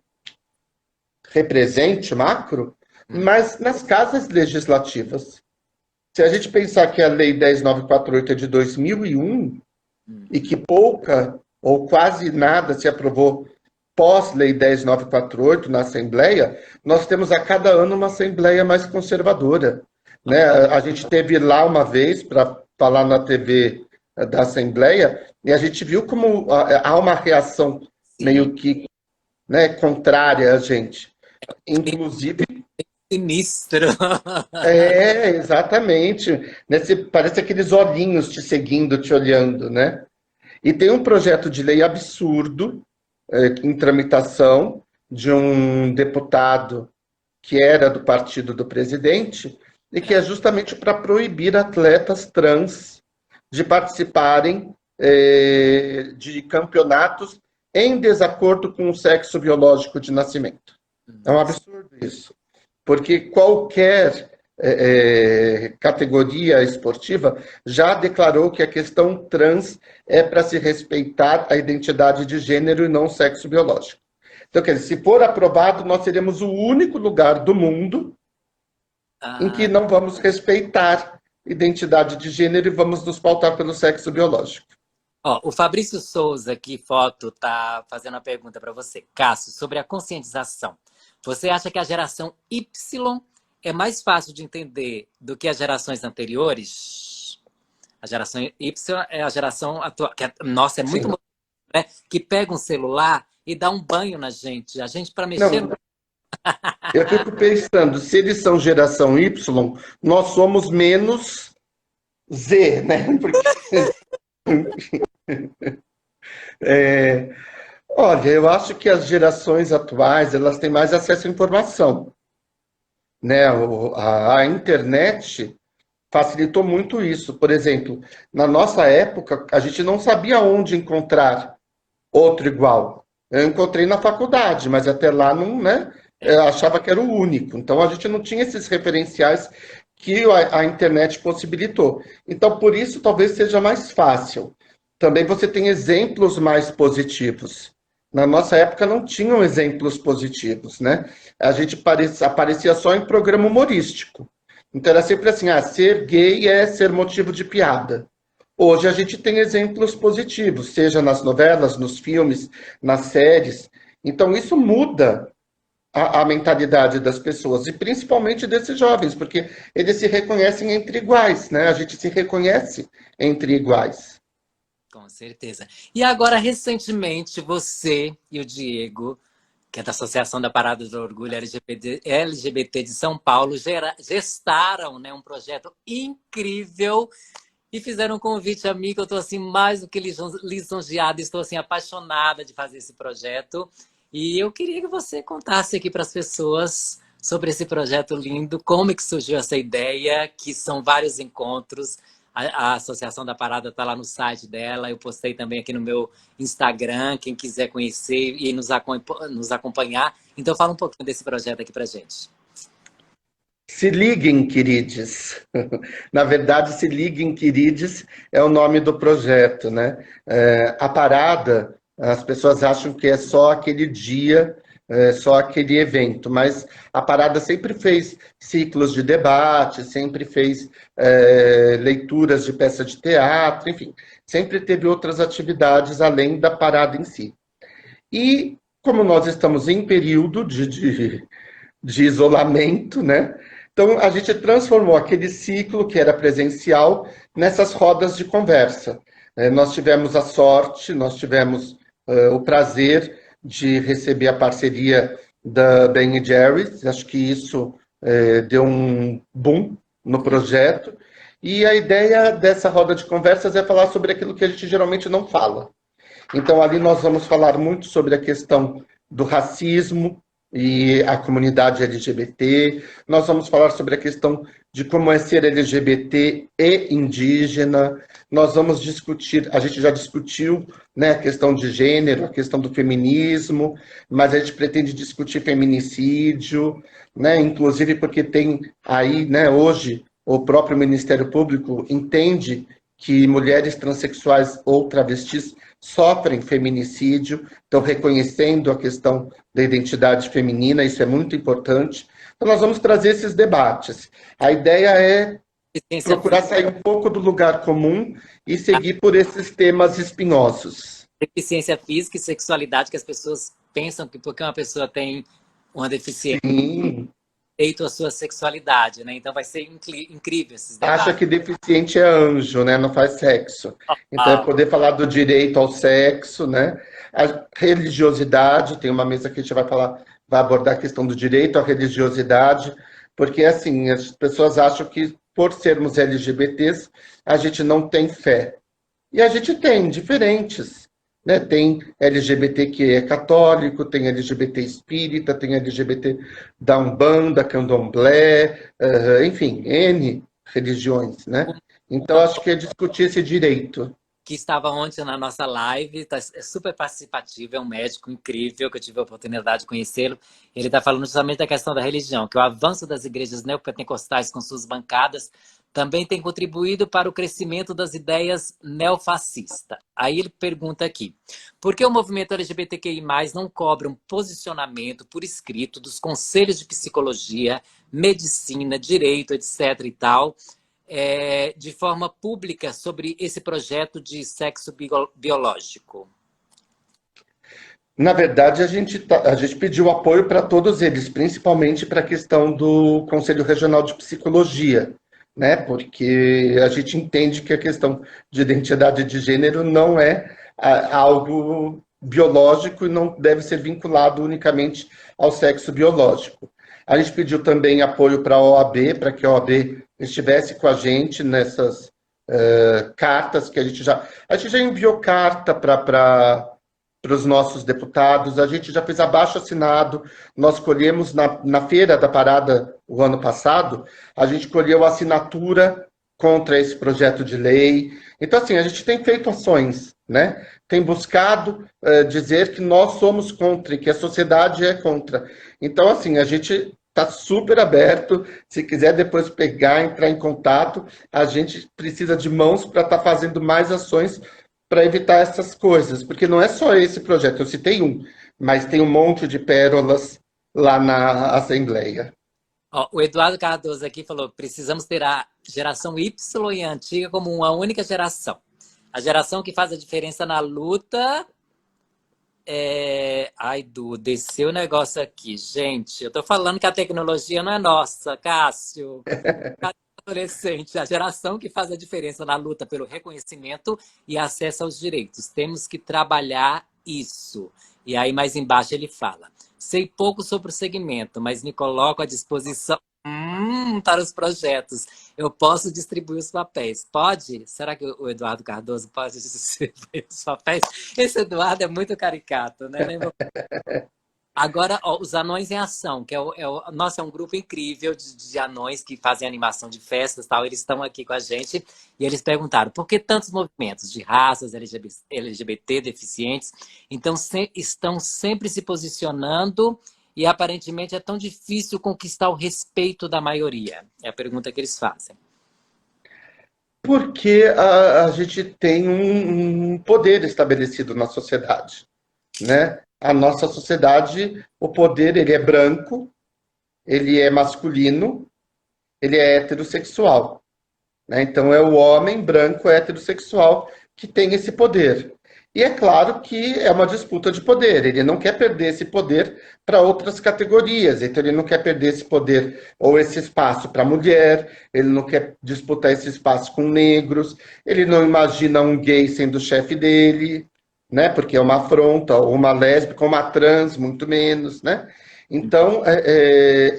represente macro, mas nas casas legislativas. Se a gente pensar que a Lei 10.948 é de 2001 e que pouca ou quase nada se aprovou pós-Lei 10.948 na Assembleia, nós temos a cada ano uma Assembleia mais conservadora, né? A gente teve lá uma vez para falar na TV da Assembleia e a gente viu como há uma reação sim. meio que, né, contrária a gente. Inclusive, Sinistro. É, exatamente. Parece aqueles olhinhos te seguindo, te olhando, né? E tem um projeto de lei absurdo, em tramitação, de um deputado que era do partido do presidente, e que é justamente para proibir atletas trans de participarem de campeonatos em desacordo com o sexo biológico de nascimento. É um Nossa. absurdo isso, porque qualquer categoria esportiva já declarou que a questão trans é para se respeitar a identidade de gênero e não o sexo biológico. Então, quer dizer, se for aprovado, nós seremos o único lugar do mundo em que Ah, não vamos respeitar identidade de gênero e vamos nos pautar pelo sexo biológico. ó, o Fabrício Souza, aqui, foto, tá fazendo uma pergunta para você. Cássio, sobre a conscientização. Você acha que a geração Y é mais fácil de entender do que as gerações anteriores? A geração Y é a geração atual, que nossa, é muito Sim. moderna, né? Que pega um celular e dá um banho na gente. A gente, para mexer Não, eu fico pensando, se eles são geração Y, nós somos menos Z, né? Porque, olha, eu acho que as gerações atuais, elas têm mais acesso à informação, né? A internet facilitou muito isso. Por exemplo, na nossa época, a gente não sabia onde encontrar outro igual. Eu encontrei na faculdade, mas até lá não, né? Eu achava que era o único. Então a gente não tinha esses referenciais que a internet possibilitou. Então por isso talvez seja mais fácil. Também você tem exemplos mais positivos. Na nossa época não tinham exemplos positivos, né? A gente aparecia só em programa humorístico. Então era sempre assim, ser gay é ser motivo de piada. Hoje a gente tem exemplos positivos, seja nas novelas, nos filmes, nas séries. Então isso muda a mentalidade das pessoas, e principalmente desses jovens, porque eles se reconhecem entre iguais, né? A gente se reconhece entre iguais. com certeza. E agora, recentemente, você e o Diego, que é da Associação da Parada do Orgulho LGBT de São Paulo, gestaram, né, um projeto incrível e fizeram um convite a mim, que eu estou assim, mais do que lisonjeada, estou assim, apaixonada de fazer esse projeto. E eu queria que você contasse aqui para as pessoas sobre esse projeto lindo, como é que surgiu essa ideia, que são vários encontros. A Associação da Parada está lá no site dela, eu postei também aqui no meu Instagram, quem quiser conhecer e nos acompanhar. Então fala um pouquinho desse projeto aqui para gente. Se liguem, queridos. Na verdade, Se liguem, queridos, é o nome do projeto, né? A parada, as pessoas acham que é só aquele dia, só aquele evento, mas a parada sempre fez ciclos de debate, sempre fez leituras de peça de teatro, enfim, sempre teve outras atividades além da parada em si. E como nós estamos em período de isolamento, né? Então, a gente transformou aquele ciclo que era presencial nessas rodas de conversa. Nós tivemos a sorte, nós tivemos o prazer de receber a parceria da Ben Jerry's. Acho que isso deu um boom no projeto. E a ideia dessa roda de conversas é falar sobre aquilo que a gente geralmente não fala. Então, ali nós vamos falar muito sobre a questão do racismo e a comunidade LGBT. Nós vamos falar sobre a questão de como é ser LGBT e indígena. Nós vamos discutir, a gente já discutiu, né, a questão de gênero, a questão do feminismo, mas a gente pretende discutir feminicídio, né, inclusive porque tem aí, né, hoje, o próprio Ministério Público entende que mulheres transexuais ou travestis sofrem feminicídio, estão reconhecendo a questão da identidade feminina, isso é muito importante. Então, nós vamos trazer esses debates. A ideia é procurar sair um pouco do lugar comum e seguir por esses temas espinhosos. Deficiência física e sexualidade, que as pessoas pensam que porque uma pessoa tem uma deficiência, Sim. respeito à sua sexualidade, né? Então vai ser incrível esses debates. Acha que deficiente é anjo, né? Não faz sexo. Então é poder falar do direito ao sexo, né? A religiosidade, tem uma mesa que a gente vai falar, vai abordar a questão do direito à religiosidade, Porque, assim, as pessoas acham que, por sermos LGBTs, a gente não tem fé. E a gente tem, diferentes. Né? Tem LGBT que é católico, tem LGBT espírita, tem LGBT da Umbanda, Candomblé, enfim, N religiões, né? Então, acho que é discutir esse direito. Que estava ontem na nossa live, é super participativo, é um médico incrível, que eu tive a oportunidade de conhecê-lo. Ele está falando justamente da questão da religião, que o avanço das igrejas neopentecostais com suas bancadas também tem contribuído para o crescimento das ideias neofascistas. Aí ele pergunta aqui, por que o movimento LGBTQI+, não cobra um posicionamento por escrito dos conselhos de psicologia, medicina, direito, etc. e tal, de forma pública sobre esse projeto de sexo biológico? Na verdade, a gente pediu apoio para todos eles, principalmente para a questão do Conselho Regional de Psicologia, né? Porque a gente entende que a questão de identidade de gênero não é algo biológico e não deve ser vinculado unicamente ao sexo biológico. A gente pediu também apoio para a OAB, para que a OAB estivesse com a gente nessas cartas que a gente já enviou carta para os nossos deputados, a gente já fez abaixo-assinado, nós colhemos na Feira da Parada o ano passado, a gente colheu a assinatura contra esse projeto de lei. Então, assim, a gente tem feito ações, né? Tem buscado dizer que nós somos contra e que a sociedade é contra. Então, assim, a gente está super aberto. Se quiser depois pegar, entrar em contato, a gente precisa de mãos para estar fazendo mais ações para evitar essas coisas, porque não é só esse projeto, eu citei um, mas tem um monte de pérolas lá na Assembleia. Ó, o Eduardo Cardoso aqui falou, precisamos ter a geração Y e a antiga como uma única geração. A geração que faz a diferença na luta... Ai, Du, desceu o negócio aqui. Gente, eu tô falando que a tecnologia não é nossa, Cássio. Adolescente, a geração que faz a diferença na luta pelo reconhecimento e acesso aos direitos. Temos que trabalhar isso. E aí, mais embaixo, ele fala: sei pouco sobre o segmento, mas me coloco à disposição para os projetos. Eu posso distribuir os papéis. Pode? Será que o Eduardo Cardoso pode distribuir os papéis? Esse Eduardo é muito caricato, né? Agora, ó, os Anões em Ação, que nossa, é um grupo incrível de anões que fazem animação de festas e tal. Eles estão aqui com a gente e eles perguntaram por que tantos movimentos de raças LGBT deficientes então, estão sempre se posicionando e aparentemente é tão difícil conquistar o respeito da maioria? É a pergunta que eles fazem. Porque a gente tem um poder estabelecido na sociedade, né? A nossa sociedade, o poder, ele é branco, ele é masculino, ele é heterossexual, né? Então, é o homem branco heterossexual que tem esse poder. E é claro que é uma disputa de poder, ele não quer perder esse poder para outras categorias, então ele não quer perder esse poder ou esse espaço para a mulher, ele não quer disputar esse espaço com negros, ele não imagina um gay sendo o chefe dele, né? Porque é uma afronta, ou uma lésbica, ou uma trans, muito menos, né? Então,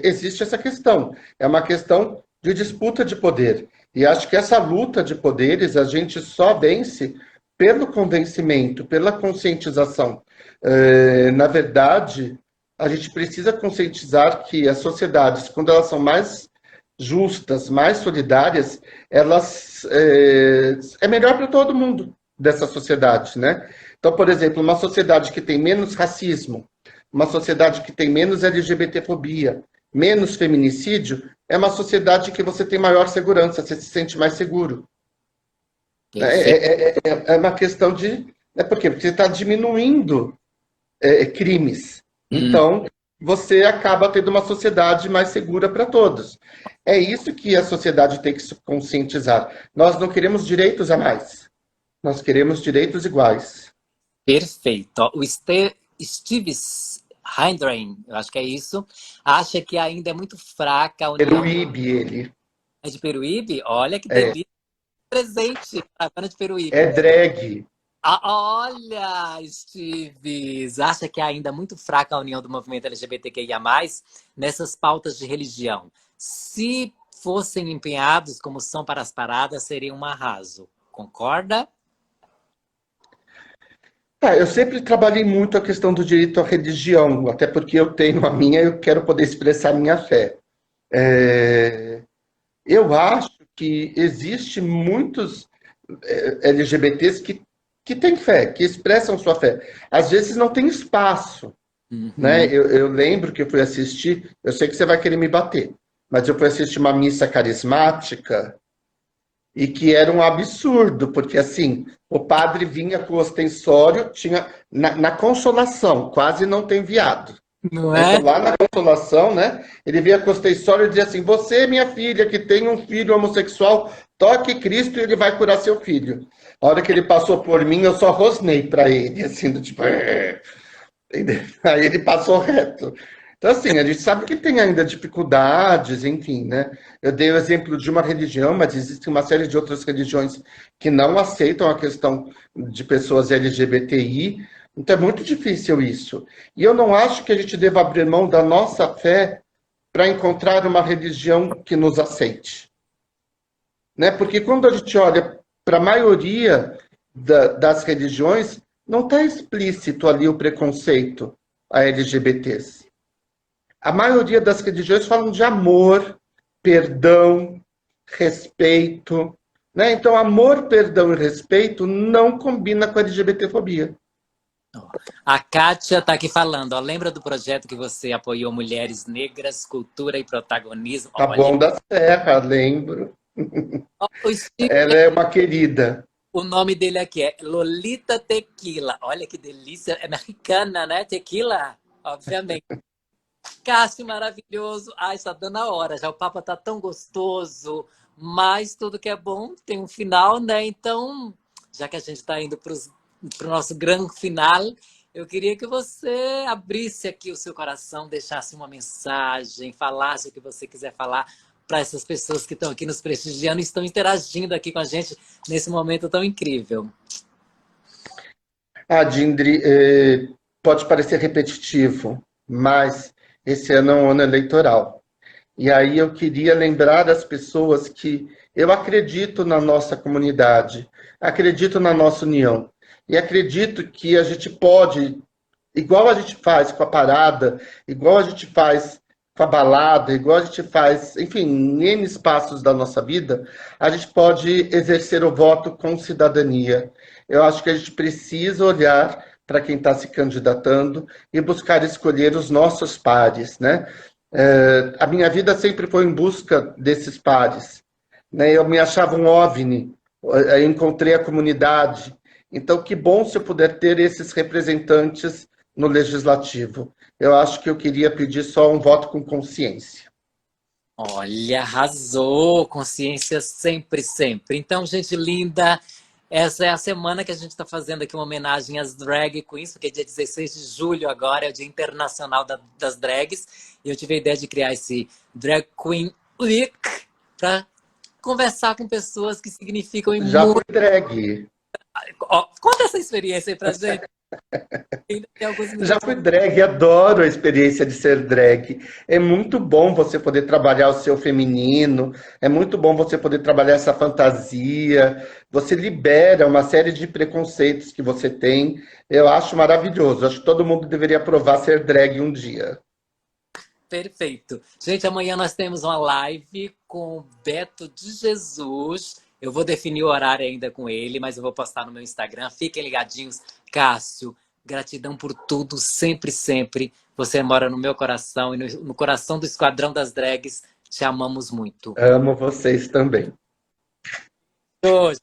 existe essa questão, é uma questão de disputa de poder. E acho que essa luta de poderes a gente só vence pelo convencimento, pela conscientização. Na verdade, a gente precisa conscientizar que as sociedades, quando elas são mais justas, mais solidárias, elas é melhor para todo mundo dessa sociedade, né? Então, por exemplo, uma sociedade que tem menos racismo, uma sociedade que tem menos LGBTfobia, menos feminicídio, é uma sociedade que você tem maior segurança, você se sente mais seguro. É uma questão de... Por quê? Porque você está diminuindo crimes. Então, você acaba tendo uma sociedade mais segura para todos. É isso que a sociedade tem que se conscientizar. Nós não queremos direitos a mais. Nós queremos direitos iguais. Perfeito. O Steve Hindren, eu acho que é isso, acha que ainda é muito fraca a união... Peruíbe, ele. É de Peruíbe? Olha que delícia. Presente, Havana de Peruíbe. É drag. Olha, Steves, acha que é ainda muito fraca a união do movimento LGBTQIA+, nessas pautas de religião. Se fossem empenhados como são para as paradas, seria um arraso. Concorda? Eu sempre trabalhei muito a questão do direito à religião, até porque eu tenho a minha e eu quero poder expressar minha fé. É, eu acho que existe muitos LGBTs que têm fé, que expressam sua fé. Às vezes não tem espaço, né? Uhum. Eu lembro que eu fui assistir, eu sei que você vai querer me bater, mas eu fui assistir uma missa carismática e que era um absurdo, porque assim, o padre vinha com o ostensório, tinha na Consolação, quase não tem viado. Não Né? Então, é? lá na Consolação, né, ele vinha com o ostensório e dizia assim: você, minha filha, que tem um filho homossexual, toque Cristo e ele vai curar seu filho. A hora que ele passou por mim, eu só rosnei para ele, assim, do tipo. Aí ele passou reto. Então, assim, a gente sabe que tem ainda dificuldades, enfim, né? Eu dei o exemplo de uma religião, mas existe uma série de outras religiões que não aceitam a questão de pessoas LGBTI. Então, é muito difícil isso. E eu não acho que a gente deva abrir mão da nossa fé para encontrar uma religião que nos aceite. Né? Porque quando a gente olha para a maioria das religiões, não está explícito ali o preconceito a LGBTs. A maioria das religiões falam de amor, perdão, respeito. Né? Então, amor, perdão e respeito não combina com a LGBTfobia. A Kátia está aqui falando, ó, lembra do projeto que você apoiou Mulheres Negras, Cultura e Protagonismo? Tá Olha, bom da Serra, lembro. ó, o Steve, Ela é uma querida. o nome dele aqui é Lolita Tequila. Olha que delícia, é mexicana, né? Tequila, obviamente. Cássio, maravilhoso. Ai, está dando a hora, já o papo está tão gostoso, mas tudo que é bom tem um final, né? Então, já que a gente está indo para o nosso grande final, eu queria que você abrisse aqui o seu coração, deixasse uma mensagem, falasse o que você quiser falar para essas pessoas que estão aqui nos prestigiando e estão interagindo aqui com a gente nesse momento tão incrível. Dindri, pode parecer repetitivo, mas esse ano é um ano eleitoral. E aí eu queria lembrar as pessoas que eu acredito na nossa comunidade, acredito na nossa união, e acredito que a gente pode, igual a gente faz com a parada, igual a gente faz com a balada, igual a gente faz, enfim, em N espaços da nossa vida, a gente pode exercer o voto com cidadania. Eu acho que a gente precisa olhar para quem está se candidatando e buscar escolher os nossos pares, né? A minha vida sempre foi em busca desses pares, né? Eu me achava um OVNI, eu encontrei a comunidade. Então, que bom se eu puder ter esses representantes no legislativo. Eu acho que eu queria pedir só um voto com consciência. Olha, arrasou! Consciência sempre, sempre. Então, gente linda, essa é a semana que a gente está fazendo aqui uma homenagem às drag queens, porque é dia 16 de julho agora, é o Dia Internacional das Drags. E eu tive a ideia de criar esse Drag Queen Week para conversar com pessoas que significam Já muito. fui drag. Ó, conta essa experiência aí pra gente. Ainda tem alguns Já minutos. fui drag, adoro a experiência de ser drag. É muito bom você poder trabalhar o seu feminino, é muito bom você poder trabalhar essa fantasia. Você libera uma série de preconceitos que você tem. Eu acho maravilhoso. Acho que todo mundo deveria provar ser drag um dia. Perfeito. Gente, amanhã nós temos uma live com o Beto de Jesus. Eu vou definir o horário ainda com ele, mas eu vou postar no meu Instagram. Fiquem ligadinhos. Cássio, gratidão por tudo, sempre, sempre. Você mora no meu coração e no coração do Esquadrão das Drags. Te amamos muito. Amo vocês também. Hoje.